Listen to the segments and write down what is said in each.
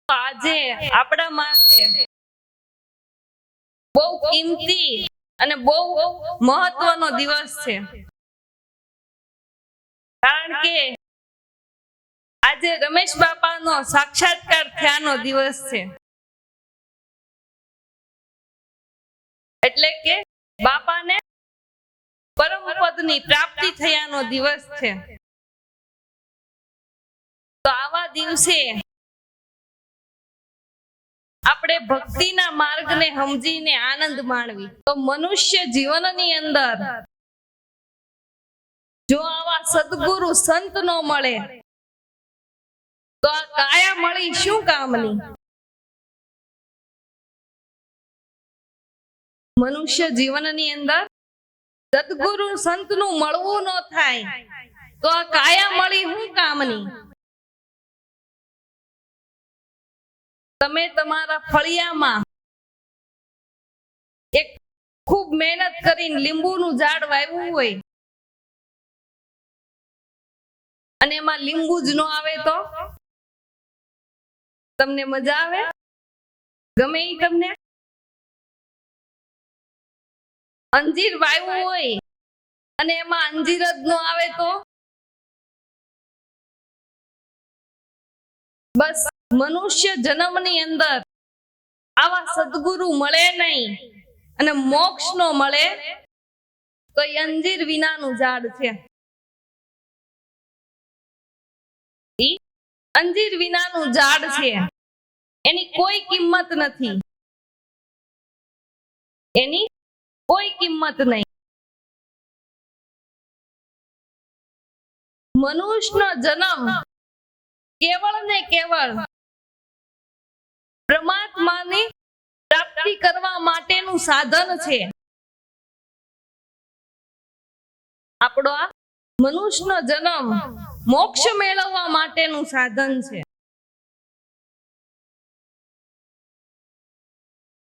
આજે આપણા માટે બહુ કિંમતી અને બહુ મહત્વનો દિવસ છે, કારણ કે આજે રમેશ બાપાનો સાક્ષાત્કાર થયાનો દિવસ છે। એટલે કે બાપાને પરમ પદની પ્રાપ્તિ થયાનો દિવસ છે। તો આવા દિવસે આપણે ભક્તિના માર્ગને સમજીને આનંદ માણવી। તો મનુષ્ય જીવનની અંદર જો આવા સદગુરુ સંત નો મળે તો આ કાયા મળી શું કામની। મનુષ્ય જીવનની અંદર સદગુરુ સંત નું મળવું ન થાય તો આ કાયા મળી શું કામની। તમે તમારા ફળિયામાં એક ખૂબ મહેનત કરીને લીંબુનું ઝાડ વાવ્યું હોય અને એમાં લીંબુ જ ન આવે તો તમને મજા આવે? ગમે ઈ તમને? અંજીર વાવ્યું હોય અને એમાં અંજીર જ ન આવે તો? બસ મનુષ્ય જન્મની અંદર આવા સદગુરુ મળે નહીં અને મોક્ષ નો મળે તો અંજીર વિનાનું ઝાડ છે। અંજીર વિનાનું ઝાડ છે, એની કોઈ કિંમત નથી, એની કોઈ કિંમત નહીં। મનુષ્યનો જન્મ કેવળ ને કેવળ પરમાત્માની પ્રાપ્તિ કરવા માટેનું સાધન છે। આપણો આ મનુષ્યનો જન્મ મોક્ષ મેળવવા માટેનું સાધન છે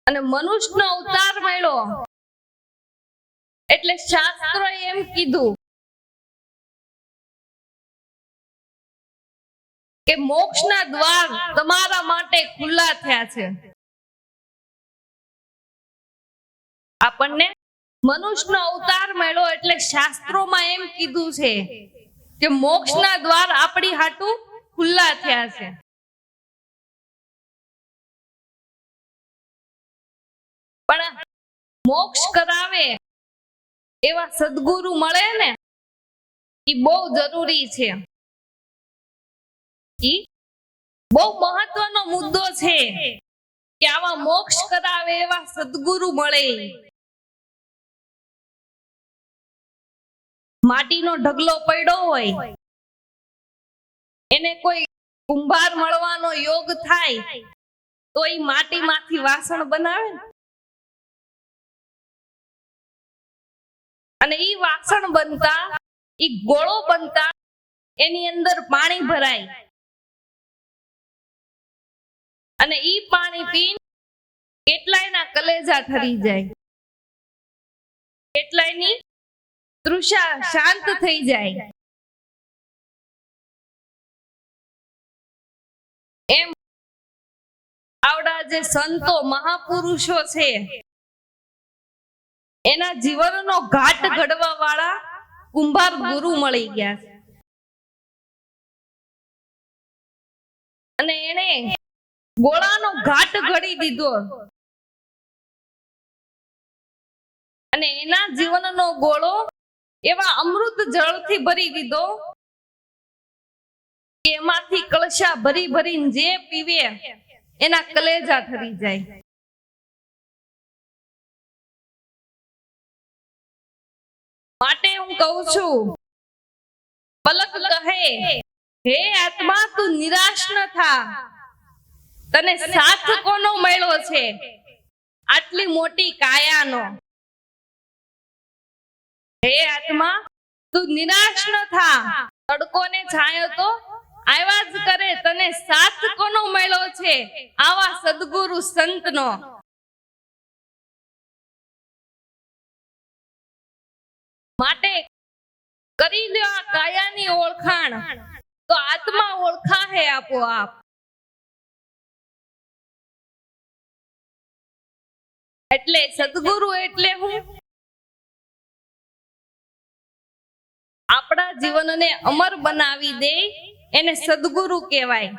અને મનુષ્યનો અવતાર મળ્યો એટલે શાસ્ત્રોએ એમ કીધું કે મોક્ષના દ્વાર તમારા માટે ખુલ્લા થયા છે। આપણને મનુષ્યનો અવતાર મળ્યો એટલે શાસ્ત્રોમાં એમ કીધું છે કે મોક્ષના દ્વાર આપણી હાટું ખુલ્લા થયા છે। પણ મોક્ષ કરાવે એવા સદગુરુ મળે ને એ બહુ જરૂરી છે, ઈ બહુ મહત્વનો મુદ્દો છે કે આવા મોક્ષ કરાવે એવા સદગુરુ મળે। માટીનો ઢગલો પડ્યો હોય એને કોઈ કુંભાર મળવાનો યોગ થાય તો એ માટીમાંથી વાસણ બનાવે અને ઈ વાસણ બનતા ઈ ગોળો બનતા એની અંદર પાણી ભરાય અને ઈ પાણી પીને કેટલાયના કલેજા ઠરી જાય, કેટલાયની તૃષા શાંત થઈ જાય। એમ આવડા જે સંતો મહાપુરુષો છે એના જીવનનો ઘાટ ઘડવા વાળા કુંભાર ગુરુ મળી ગયા છે અને એને ગોળાનો ઘાટ ઘડી દીધો અને એના જીવનનો ગોળો એવા અમૃત જળથી ભરી દીધો કે એમાંથી કળશા ભરી ભરીને જે પીવે એના કલેજા ઠરી જાય। માટે હું કહું છું, પલક કહે હે આત્મા તું નિરાશ ન થા, તને સાથ કોનો મળ્યો છે આટલી મોટી કાયાનો। હે આત્મા તું નિરાશ ન થા, તડકો ને છાયો તો આવ્યા જ કરે, તને સાથ કોનો મળ્યો છે આવા સદગુરુ સંતનો। માટે કરી લ્યો આ કાયાની ઓળખાણ તો આત્મા ઓળખા હે આપોઆપ। એટલે સદગુરુ એટલે હું? આપણા જીવનને અમર બનાવી દે એને સદગુરુ કહેવાય.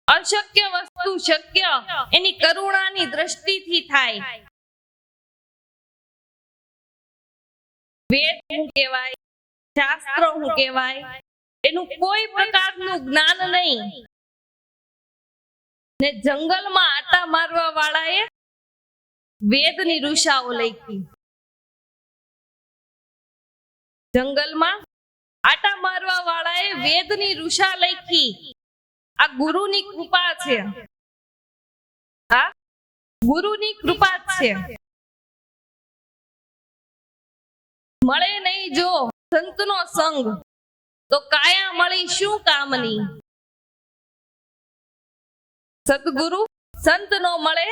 અશક્ય વસ્તુ શક્ય એની કરુણાની દ્રષ્ટિથી થાય. વેદ શું કહેવાય, શાસ્ત્ર શું કહેવાય, એનું કોઈ પ્રકારનું જ્ઞાન નહીં. ને જંગલમાં આટા મારવા વાળાએ વેદની ઋષાઓ લખી. જંગલમાં આટા મારવા વાળાએ વેદની ઋષા લખી. આ ગુરુની કૃપા છે. આ ગુરુની કૃપા છે. મળે નહીં જો સંતનો સંગ તો કાયા મળી શું કામની. સદગુરુ સંત નો મળે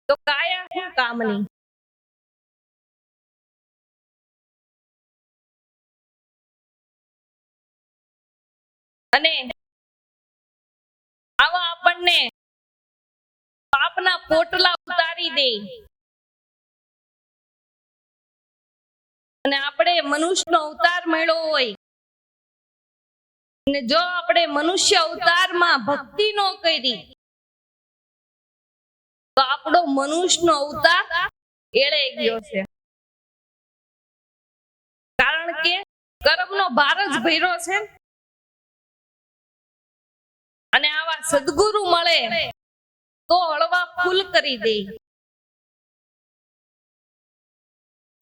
તો કાયા શું કામની. અને આવા આપણને પાપના પોટલા ઉતારી દે અને આપણે મનુષ્યનો અવતાર મળ્યો હોય અને જો આપણે મનુષ્ય અવતારમાં ભક્તિ ન કરી તો આપણો મનુષ્યનો અવતાર એળે ગયો છે. કારણ કે કર્મનો ભાર જ ભર્યો છે. અને આવા સદગુરુ મળે તો હળવા ફૂલ કરી દે.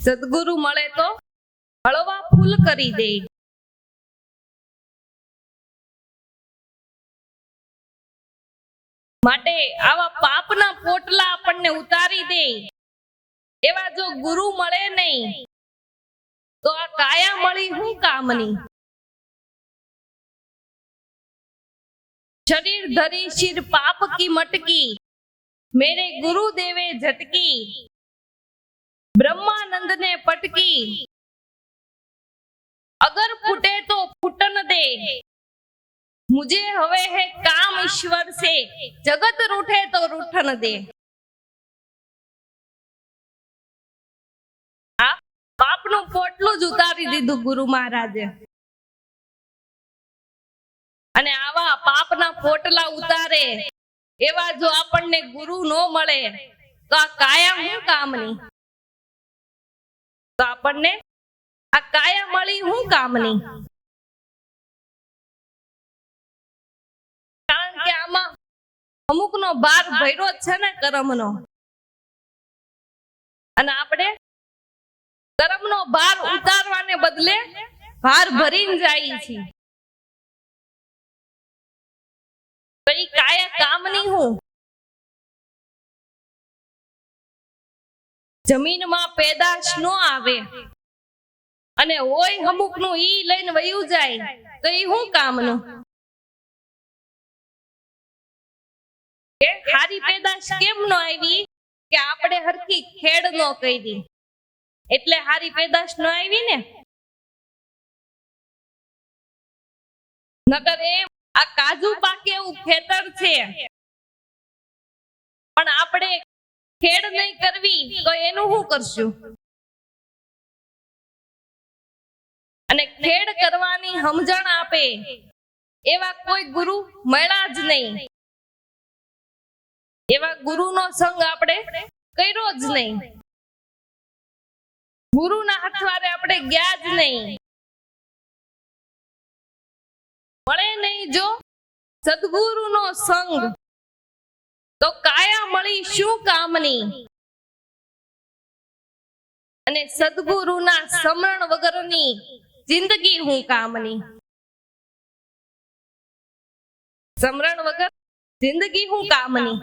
સદગુરુ મળે તો હળવા ફૂલ કરી દે. માટે આવા પાપના પોટલા આપણને ઉતારી દે એવા જો ગુરુ મળે નહીં તો આ કાયા મળી શું કામની. शरीर धरी शिर पाप की मटकी मेरे गुरु देवे झटकी ब्रह्मानंद ने पटकी अगर फूटे तो फूटन दे मुझे हवे है काम ईश्वर से जगत रूठे तो रूठन दे. आ पापનું પોટલું જ ઉતારી દીધું ગુરુ મહારાજે. અને આવા પાપના પોટલા ઉતારે એવા જો આપણને ગુરુ નો મળે તો આ કાયા શું કામની. તો આપણને આ કાયા મળી શું કામની. કારણ કે આમાં અમુકનો ભાર ભર્યો છે ને કર્મનો. અને આપણે કર્મનો ભાર ઉતારવાને બદલે ભાર ભરીને જાય છીએ. કાયા કામની હું. જમીનમાં પેદાશ નો આવે અને હોય અમુકનું ઈ લઈને વયું જાય તો ઈ શું કામનું. કે હારી પેદાશ કેમ નો આવી કે આપણે હરખી ખેડ નો કરી એટલે હારી પેદાશ નો આવી ને. નકર એમ આ કાજુ પાકે એવું ખેતર છે પણ આપણે ખેડ નહીં કરવી તો એનું શું કરશું. અને ખેડ કરવાની સમજણ આપે એવા કોઈ ગુરુ મળ્યા જ નહીં. એવા ગુરુનો સંગ આપણે કર્યો જ નહીં. ગુરુના હાથવારે આપણે ગયા જ નહીં. મળે નહીં જો સદગુરુનો સંગ તો કાયા મળી શું કામની. અને સદગુરુના સ્મરણ વગરની જિંદગી હું કામની. સ્મરણ વગર જિંદગી હું કામની.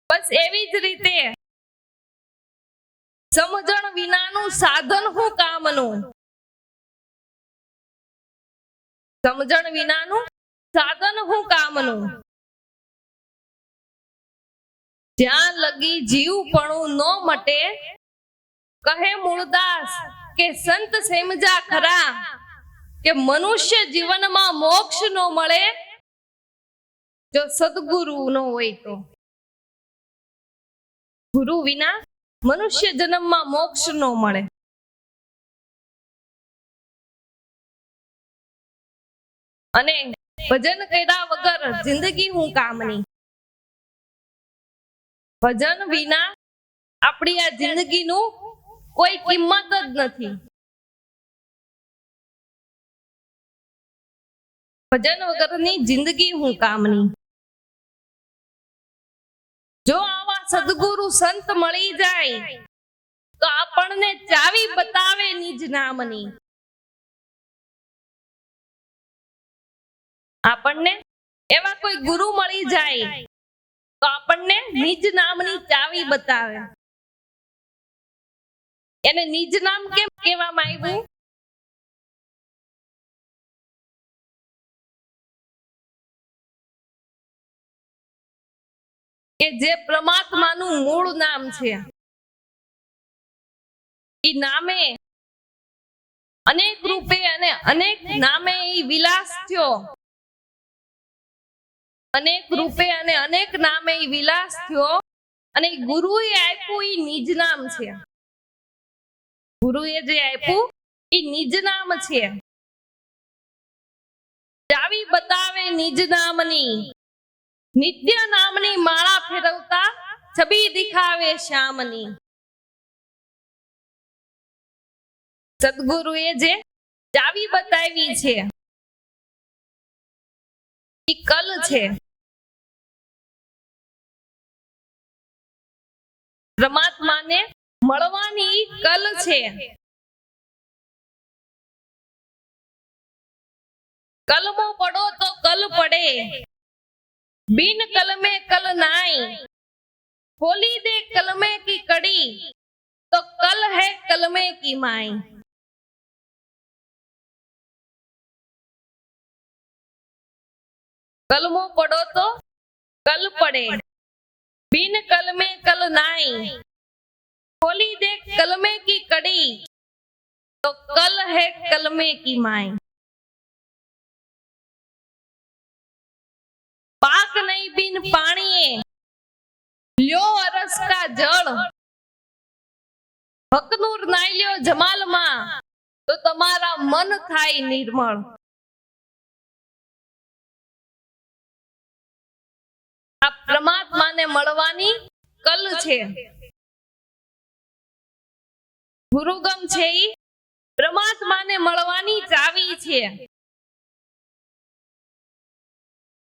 બસ એવી જ રીતે સમજણ વિનાનું સાધન હું કામનું. સમજણ વિનાનું સાધન હું કામનું. જ્યાં લગી જીવપણું નો મટે કહે મૂળદાસ કે સંત સમજા ખરા કે મનુષ્ય જીવનમાં મોક્ષ નો મળે જો સદગુરુ ન હોય તો. ગુરુ વિના મનુષ્ય જન્મમાં મોક્ષ ન મળે. અને ભજન કર્યા વગર જિંદગી હું કામની. ભજન વિના આપણી આ જિંદગીનું કોઈ કિંમત જ નથી. ભજન વગરની જિંદગી હું કામની. જો આવા સદગુરુ સંત મળી જાય તો આપણને ચાવી બતાવે નિજ નામની. આપણને એવા કોઈ ગુરુ મળી જાય તો આપણને નિજ નામની ચાવી બતાવે. એને નિજ નામ કેમ કહેવામાં આવ્યું? કે જે પરમાત્માનું મૂળ નામ છે. ઈ નામે અનેક રૂપે અને અનેક નામે ઈ વિલાસ થયો. અનેક રૂપે અને અનેક નામે ઈ વિલાસ થયો અને ગુરુએ આપ્યું ઈ નિજ નામ છે. ગુરુએ જે આપ્યું ઈ નિજ નામ છે. ચાવી બતાવે નિજ નામની. નિત્ય નામની માળા ફેરવતા છબી દેખાવે શ્યામની. સદગુરુએ જે ચાવી બતાવી છે ઈ કલ છે. પરમાત્માને મળવાની કલ છે. કલમો પડો તો કલ પડે, बिन कलमे कल नाई, खोली दे कलमे की कड़ी तो कल है कलमे की माई. कलमो पढ़ो तो कल पड़े, बिन कलमे कल नाई, खोली दे कलमे की कड़ी तो कल है कलमे की माई. पाक नहीं बिन पाणीए ल्यो अरस का जल, हकनूर नाई ल्यो जमाल मां तो तमारा मन थाय निर्मल. आ परमात्मा ने મળવાની કલ છે. ગુરુગમ છે ઈ પરમાત્માને મળવાની ચાવી છે.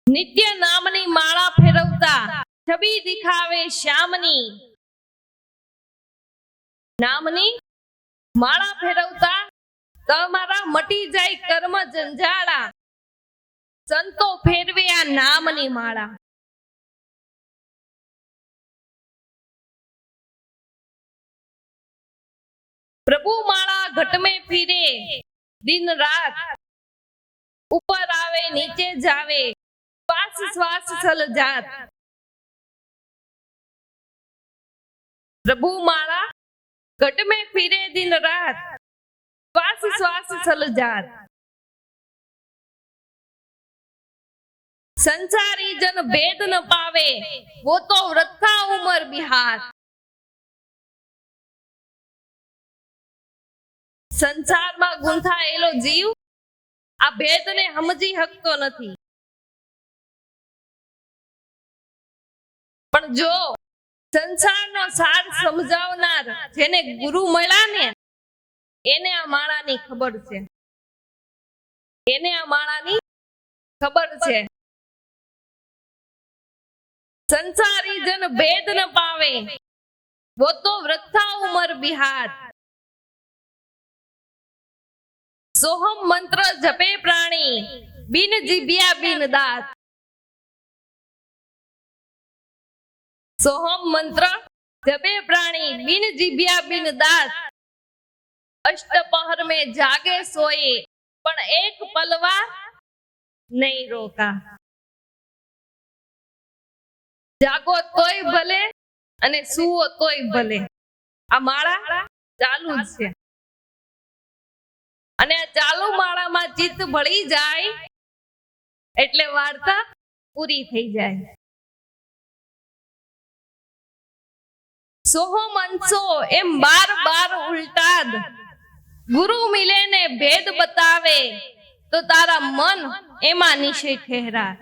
नित्य नामनी माळा फेरवता छबी दिखावे श्यामनी. नामनी माळा फेरवता तमारा मटी जाय कर्म जंजाळा. संतो फेरवे आ नामनी माळा. प्रभु माळा घट में फिरे दिन रात, ऊपर आवे नीचे जावे श्वास श्वास चल जात. प्रभु माला घट में फिरे दिन रात, श्वास श्वास चल जात. संसारी जन भेद न पावे वो तो वृथा उमर बिहार. संसार में गूंथायेलो जीव आ भेद ने समजी शकतो नथी. पण जो संसारनो सार समजावनार जेने गुरु मळ्या ने एने आ माळानी खबर छे. एने आ माळानी खबर छे. संसारी जन भेद न पावे वो तो वृथा उमर बिहार. सोहम मंत्र जपे प्राणी बिन जीभ्या बिन दात. सोहम मंत्र जपे प्राणी बिन जीभ्या बिन दात. अष्टपहर में जागे सोए पण एक पलवा नहीं रोका. जागो तोय भले अने सुवो तोय भले. आ माळा चालू छे અને આ ચાલુ માળામાં ચિત્ત ભળી જાય એટલે વાર્તા પૂરી થઈ જાય. સોહો મનસો એમ બાર બાર ઉલટાદ, ગુરુ મિલે ને ભેદ બતાવે તો તારા મન એમાં નિશ્ચય ઠહેરા.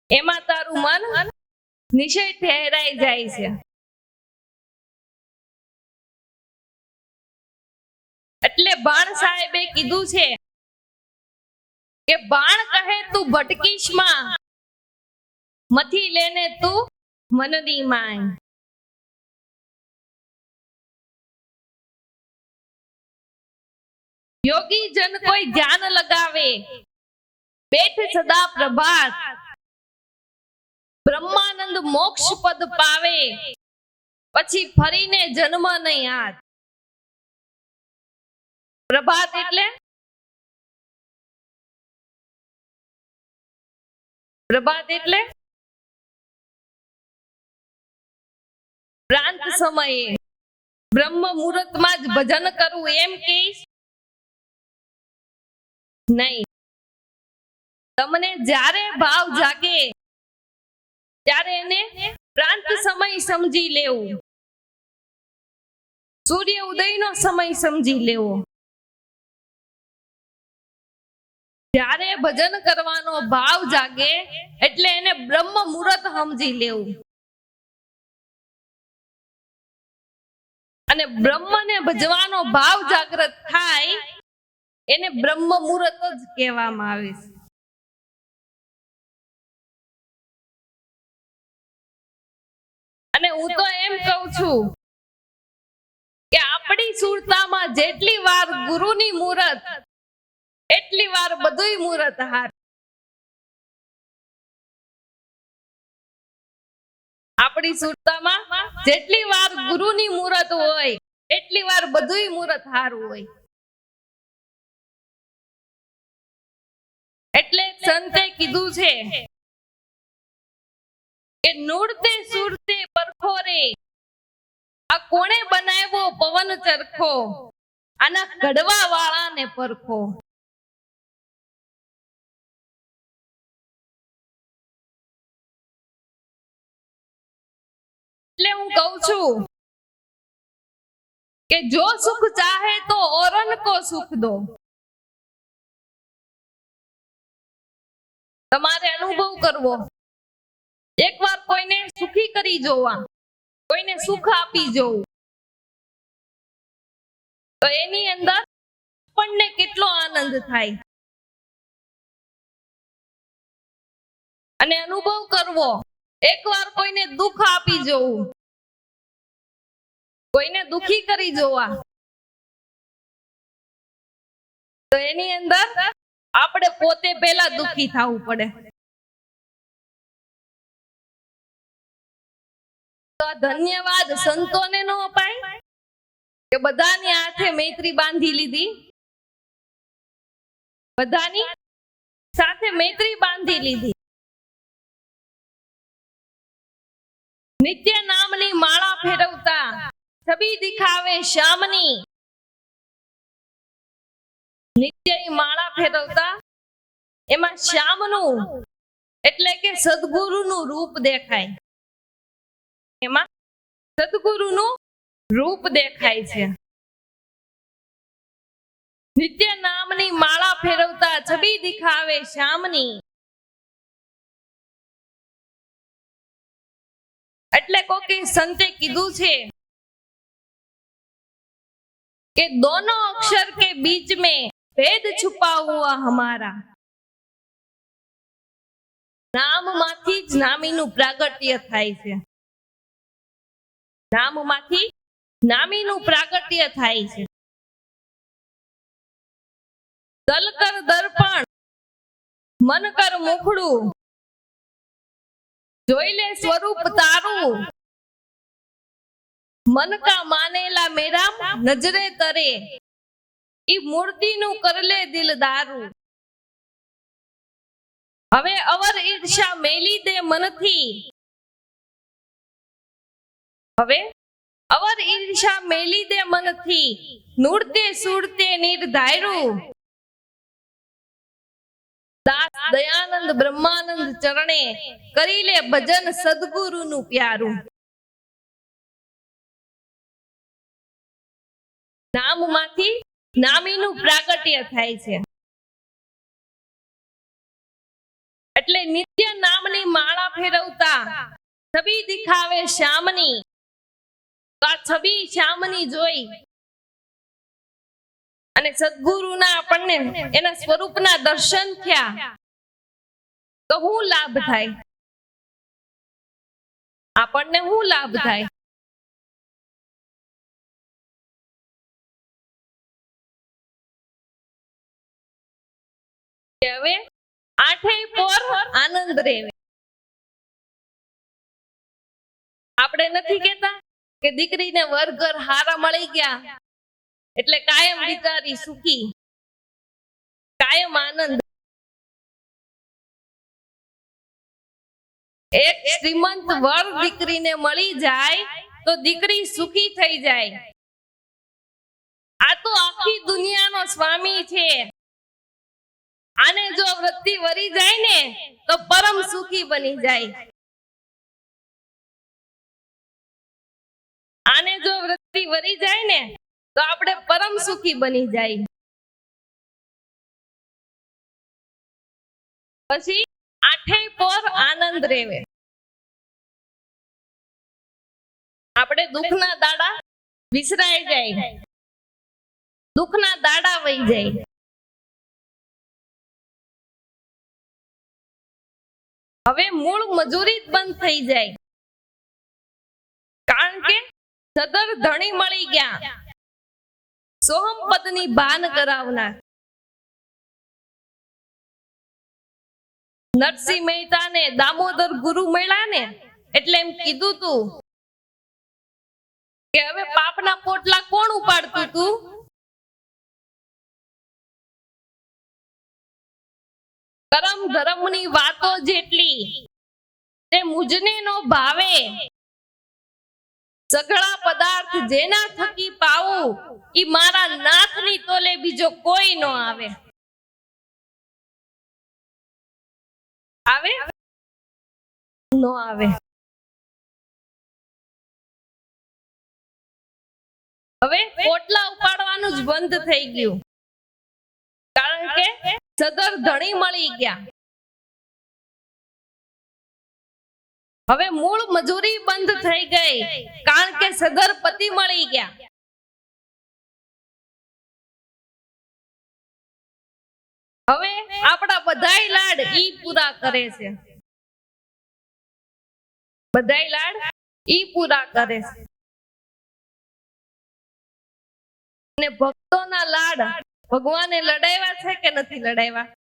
એમાં તારું મન નિશ્ચય ઠહેરાઈ જાય છે. એટલે બાણ સાહેબે કીધું છે કે બાણ કહે તું ભટકીશ માં, મથી લેને તું મનની માય. યોગી જન કોઈ ધ્યાન લગાવે, બેઠ સદા પ્રભાત, બ્રહ્માનંદ મોક્ષ પદ પાવે, પછી ફરીને જન્મ નહીં આત. પ્રભાત એટલે પ્રાંત સમયે બ્રહ્મ મુહૂર્તમાં જ ભજન કરવું એમ કહીશ નહીં. તમને જ્યારે ભાવ જાગે ત્યારે એને પ્રાંત સમય સમજી લેવું, સૂર્ય ઉદયનો સમય સમજી લેવો. જ્યારે ભજન કરવાનો ભાવ જાગે એટલે એને બ્રહ્મ મુહૂર્ત સમજી લેવું. અને બ્રહ્મને ભજવાનો ભાવ જાગૃત થાય એને બ્રહ્મ મુહૂર્ત જ કહેવામાં આવે છે. અને હું તો એમ કહું છું કે આપણી સુરતામાં જેટલી વાર ગુરુની મુહૂર્ત એટલી વાર બધુંય મુહૂર્ત હાર. આપણી સુરતામાં જેટલી વાર ગુરુની મુહૂર્ત હોય એટલી વાર બધુંય મુહૂર્ત હારું હોય. એટલે સંતે કીધું છે કે નૂરતે સુરતે પરખો રે, આ કોણે બનાવ્યો પવન ચરખો, આના કડવા વાળાને પરખો. એટલે હું કહું છું કે જો સુખ ચાહે તો औरन को सुख दो. તમારે અનુભવ કરવો, એકવાર કોઈને સુખી કરી જોવા, કોઈને સુખ આપી જોવું, તો એની અંદર આપણને કેટલો આનંદ થાય. અને અનુભવ કરવો, એકવાર કોઈને દુઃખ આપી જોવું, કોઈને દુખી કરી જોવા, તો એની અંદર આપણે પોતે પહેલા દુખી થવું પડે. તો ધન્યવાદ સંતોને નો અપાય કે બધાની હાથે મૈત્રી બાંધી લીધી, બધાની સાથે મૈત્રી બાંધી લીધી. નિત્ય નામની માળા ફેરવતા છબી દિખાવે શ્યામની. નિત્ય માળા ફેરવતા એમાં શ્યામનું એટલે કે સદગુરુનું રૂપ દેખાય. એમાં સદગુરુનું રૂપ દેખાય છે. નિત્ય નામની માળા ફેરવતા છબી દિખાવે શ્યામની. એટલે કોકે સંતે કીધું છે કે दोनों अक्षर के बीच में भेद छुपा हुआ हमारा. નામમાંથી જ નામીનું પ્રાગટ્ય થાય છે. નામમાંથી નામીનું પ્રાગટ્ય થાય છે. દલ કર દર્પણ, મન કર મુખડું, જોઈ લે સ્વરૂપ તારું, મન કા માનેલા મેરા નજરે તરે, ઈ મૂર્તિનું કરલે દિલદારું. હવે અવર ઈર્ષા મેલી દે મનથી, હવે અવર ઈર્ષા મેલી દે મનથી, નૂરતે સુરતે નિર્ધાર્યું. દાસ દયાનંદ બ્રહ્માનંદ ચરણે કરી લે ભજન સદગુરુનું પ્યારું। નામમાંથી નામીનું પ્રાગટ્ય થાય છે, એટલે નિત્ય નામની માળા ફેરવતા છબી દિખાવે શ્યામની, તો આ છબી શ્યામની જોઈ અને સદગુરુના આપણને એના સ્વરૂપના દર્શન થયા તો શું લાભ થાય? આપણને શું લાભ થાય? હવે આઠેય પોર આનંદ રેવે। આપણે નથી કહેતા કે દીકરીને વરઘર હારા મળી ગયા એટલે કાયમ બિચારી સુખી, કાયમ આનંદ। એક શ્રીમંત વર દીકરીને મળી જાય તો દીકરી સુખી થઈ જાય। આ તો આખી દુનિયાનો સ્વામી છે। આને જો વૃત્તિ વરી જાય ને તો પરમ સુખી બની જાય। આને જો વૃત્તિ વરી જાય ને તો આપણે પરમ સુખી બની જાય। પછી આઠેય પોર આનંદ રેવે। આપણે દુઃખના દાડા વિસરાઈ જાય, દુઃખના દાડા વહી જાય। હવે મૂળ મજૂરી જ બંધ થઈ જાય, કારણ કે સદર ધણી મળી ગયા, સોહમ પદની ભાન કરાવનાર। નરસિંહ મહેતા ને દામોદર ગુરુ મળ્યા ને એટલે એમ કીધું તું કે હવે પાપના પોટલા કોણ ઉપાડતું તું? કરમ ધર્મની વાતો જેટલી તે મુજને નો ભાવે, સઘળા પદાર્થ જેના થકી પાવું ઈ મારા નાથની તોલે બીજો કોઈ નો આવે। આવે નો આવે। હવે પોટલા ઉપાડવાનું જ બંધ થઈ ગયું, કારણ કે સદર ધણી મળી ગયા। હવે મૂળ મજૂરી બંધ થઈ ગઈ, કારણ કે સદર પતિ મળી ગયા। હવે આપણા બધાય લાડ ઈ પૂરા કરે છે, બધાય લાડ ઈ પૂરા કરે છે। અને ભક્તોના લાડ ભગવાને લડાવ્યા છે કે નથી લડાવ્યા?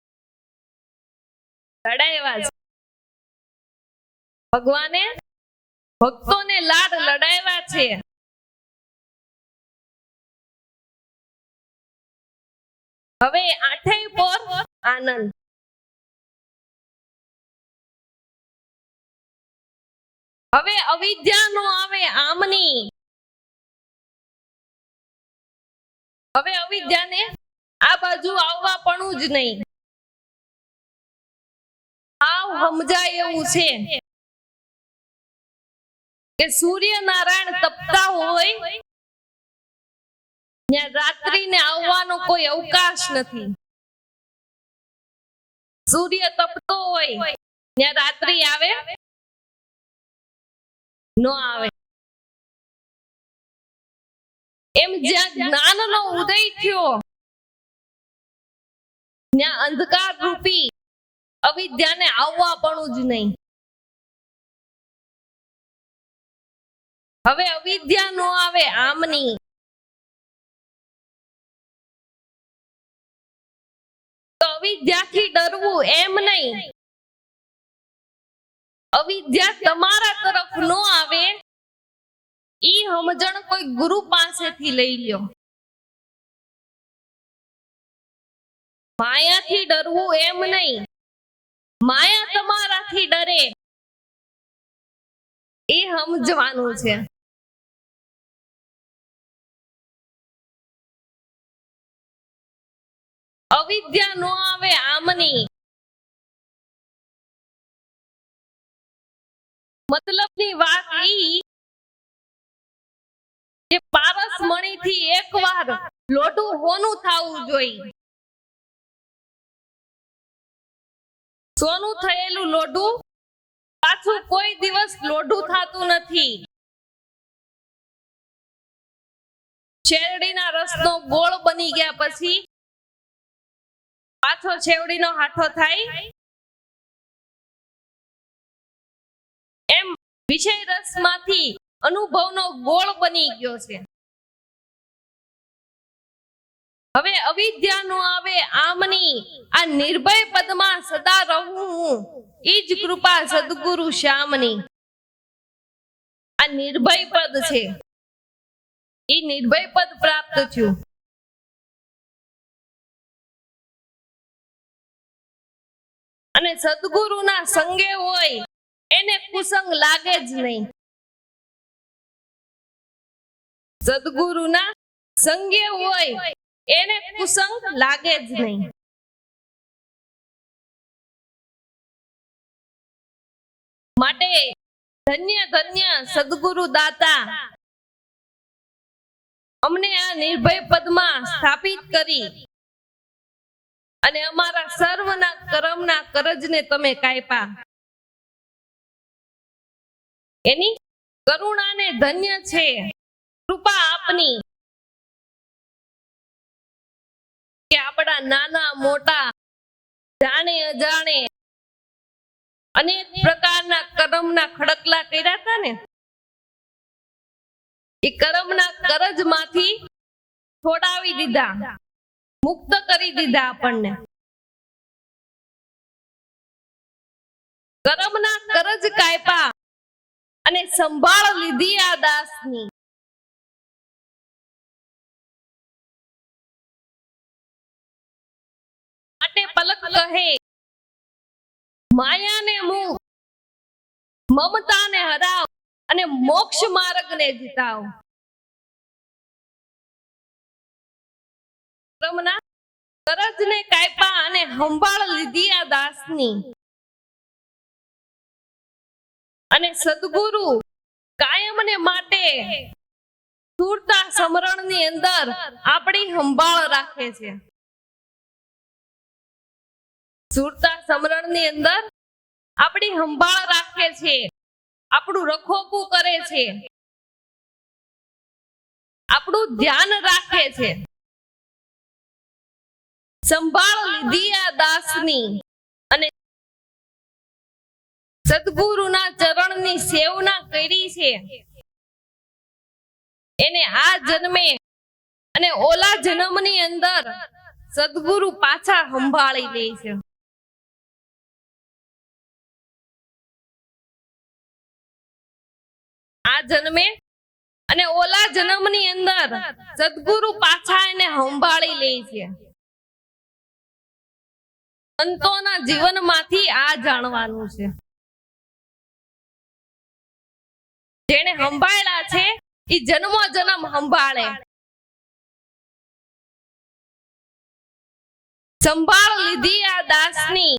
લડાવ્યા છે। ભગવાને ભક્તોને લાડ લડાવ્યા છે। હવે આઠેય પોર આનંદ। હવે અવિદ્યા નો આવે આમની। હવે અવિદ્યાને આ બાજુ આવવા પણ જ નહીં, આવ સમજાય એવું છે કે સૂર્યનારાયણ તપતા હોય ત્યાં રાત્રિને આવવાનો કોઈ અવકાશ નથી। સૂર્ય તપતો હોય ત્યાં રાત્રિ આવે નો આવે। એમ જ્યાં જ્ઞાનનો ઉદય થયો ત્યાં અંધકાર રૂપી અવિદ્યાને આવવા પણ જ નહીં। હવે અવિદ્યા નો આવે આમની। તો અવિદ્યાથી ડરવું એમ નહીં, અવિદ્યા તમારા તરફ નો આવે ઈ સમજણ કોઈ ગુરુ પાસેથી લઈ લ્યો। માયાથી ડરવું એમ નહીં, માયા તમારાથી ડરે એ સમજવાનું છે। અવિદ્યા નો આવે આમની, મતલબની વાત ઈ કે પારસમણીથી એકવાર લોઢું હોનું થાવું જોઈએ. સોનું થયેલું લોઢું પાછું કોઈ દિવસ લોઢું થાતું નથી. શેરડીના રસનો ગોળ બની ગયા પછી પાછો શેરડીનો હાથો થાય, એમ વિષય રસમાંથી અનુભવનો ગોળ બની ગયો છે. હવે અવિદ્યા નો આવે આમની આ નિર્ભય પદમાં સદા રહું હું, ઈ જ કૃપા સદગુરુ શ્યામની. આ નિર્ભય પદ છે, ઈ નિર્ભય પદ પ્રાપ્ત થયું. અને સદગુરુના સંગે હોય એને કુસંગ લાગે જ નહીં. સદગુરુના સંગે હોય એને કુસંગ લાગે જ નહીં. માટે ધન્ય ધન્ય સદગુરુ દાતા અમને આ નિર્ભય પદમાં સ્થાપિત કરી અને અમારા સર્વના કર્મના કરજને તમે કાપ્યા. એની કરુણાને ધન્ય છે કૃપા આપની કે આપણા નાના મોટા જાણે અજાણે અનેક પ્રકારના કર્મના ખડકલા કર્યા હતા ને, એ કર્મના કરજમાંથી છોડાવી દીધા, મુક્ત કરી દીધા. આપણને કર્મના કરજ કાપ્યા અને સંભાળ લીધી આ દાસની. માટે પલક કહે માયાને મુક, મમતાને હરાવ અને મોક્ષ માર્ગને જીતાવ. કર્મના કરજને કાપ્યા અને સંભાળ લીધી આ દાસની. અને સદગુરુ કાયમને માટે સુરતા સમરણની અંદર આપણી સંભાળ રાખે છે. સુરતા સમરણની અંદર આપણી સંભાળ રાખે છે, આપણું રખોપું કરે છે, આપણું ધ્યાન રાખે છે. સંભાળ લીધી આ દાસની અને સદગુરુના ચરણની સેવના કરી છે. એને આ જન્મે અને ઓલા જન્મની અંદર સદગુરુ પાછા સંભાળી લે છે. આ જન્મે અને ઓલા જન્મની અંદર સદગુરુ પાછા એને સંભાળી લે છે. સંતોના જીવનમાંથી આ જાણવાનું છે. જેને સંભાળ્યા છે એ જન્મો જન્મ સંભાળે. સંભાળ લીધી આ દાસની,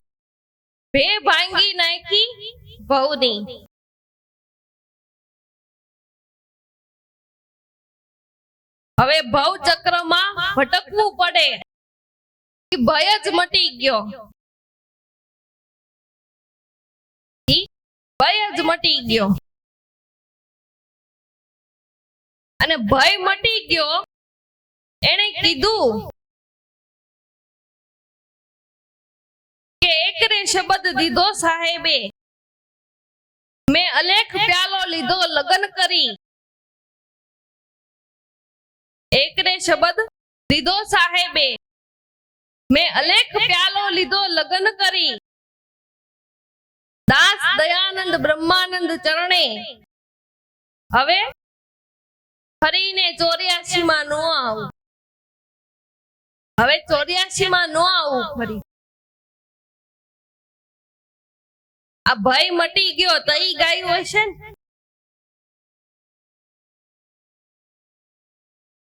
ભે ભાંગી નાખી ભવની. હવે ભવ ચક્રમાં ભટકવું પડે એ ભય જ મટી ગયો. ભય જ મટી ગયો અને ભય મટી ગયો. એને કીધું કે એકરે શબ્દ દીધો સાહેબે, મેં અલેખ પ્યાલો લીધો લગન કરી. એકરે શબ્દ દીધો સાહેબે, મેં અલેખ પ્યાલો લીધો લગન કરી. દાસ દયાનંદ બ્રહ્માનંદ ચરણે હવે ફરીને 84 માં નો આવું. હવે 84 માં નો આવું ફરી. આ ભય મટી ગયો તો ઈ ગાયું હશે ને?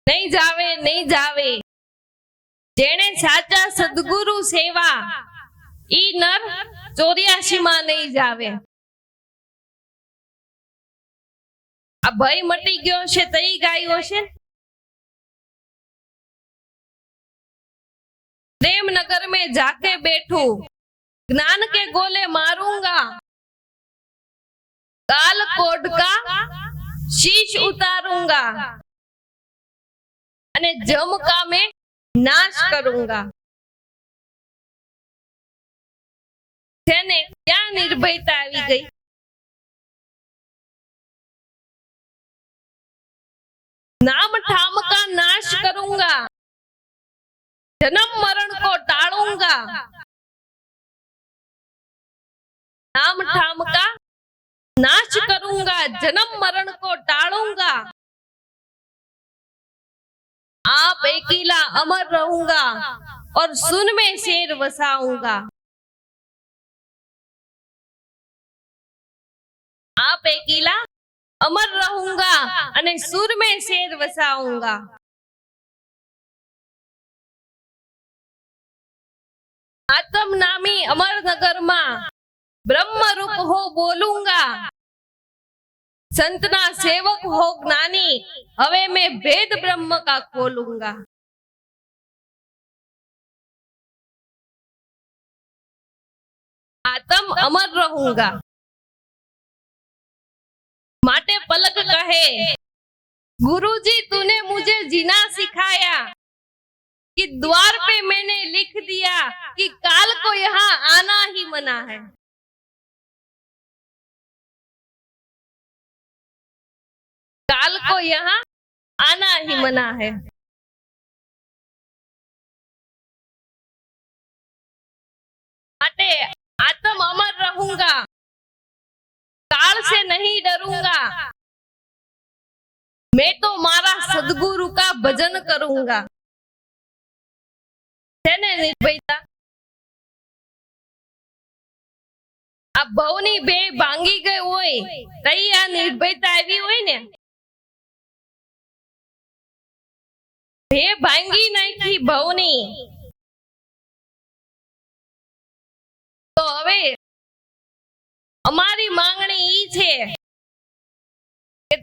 નહીં જાવે, નહીં જાવે. જેણે સાચા સદગુરુ સેવા ઈ નર 84 માં નહીં જાવે. આ ભય મટી ગયો છે તઈ ગાયો છે ને? प्रेम नगर में जाके बैठू ज्ञान के गोले मारूंगा काल कोड का शीश उतारूंगा अने जम का मैं नाश करूंगा। क्या निर्भयता आवी गई? नाम ठाम का नाश करूंगा जन्म मरण को टालूंगा। नाम ठाम का नाश करूंगा जन्म मरण को टालूंगा। आप अकेला अमर रहूंगा और सुन में शेर वसाऊंगा। आप अकेला अमर रहूंगा अने सुर में शेर वसाऊंगा। आत्म नामी अमर नगर में ब्रह्म रूप हो बोलूंगा। संतना सेवक हो ज्ञानी हवे मैं भेद ब्रह्म का खोलूंगा। आत्म अमर रहूंगा माटे पलक कहे गुरुजी तूने मुझे जीना सिखाया कि द्वार पे मैंने लिख दिया कि काल को यहाँ आना ही मना है। काल को यहाँ आना ही मना है। आत्म अमर रहूंगा काल से नहीं डरूंगा। मैं तो मारा सदगुरु का भजन करूंगा। निर्भयता आ भवनी बे भांगी गई होय तई आ निर्भयता आवी होय ने बे भांगी नाखी भवनी तो हवे अमारी मांगणी ई छे के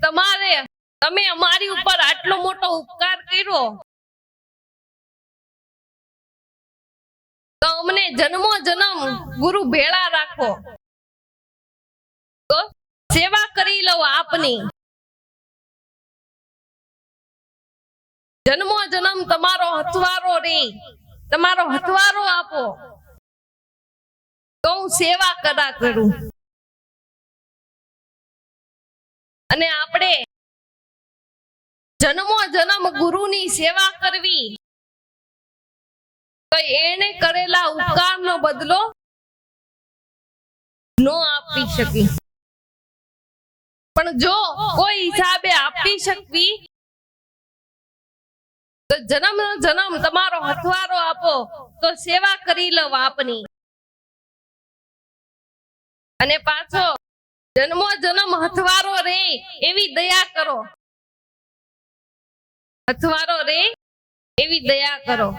तमे अमारी उपर आटलो मोटो उपकार कर्यो तो अमने जन्मो जन्म गुरु भेड़ा राखो तो सेवा करी लो आपनी। जन्मो जन्म तमारो हथवारो रे तमारो हथवारो आपो तो हूँ सेवा करा करूं। अने आपणे जन्मो जन्म गुरुनी सेवा करवी तो एने करेला उपकार नो बदलो नो आपी शकी पण जो कोई हिसाबे आपी शकवी तो जन्म जन्म तमारो हथवारो आपो तो सेवा करी लो आपनी। अने पाछो जन्मो जन्म हथवारो रे एवी दया करो। हथवारो रे एवी दया करो।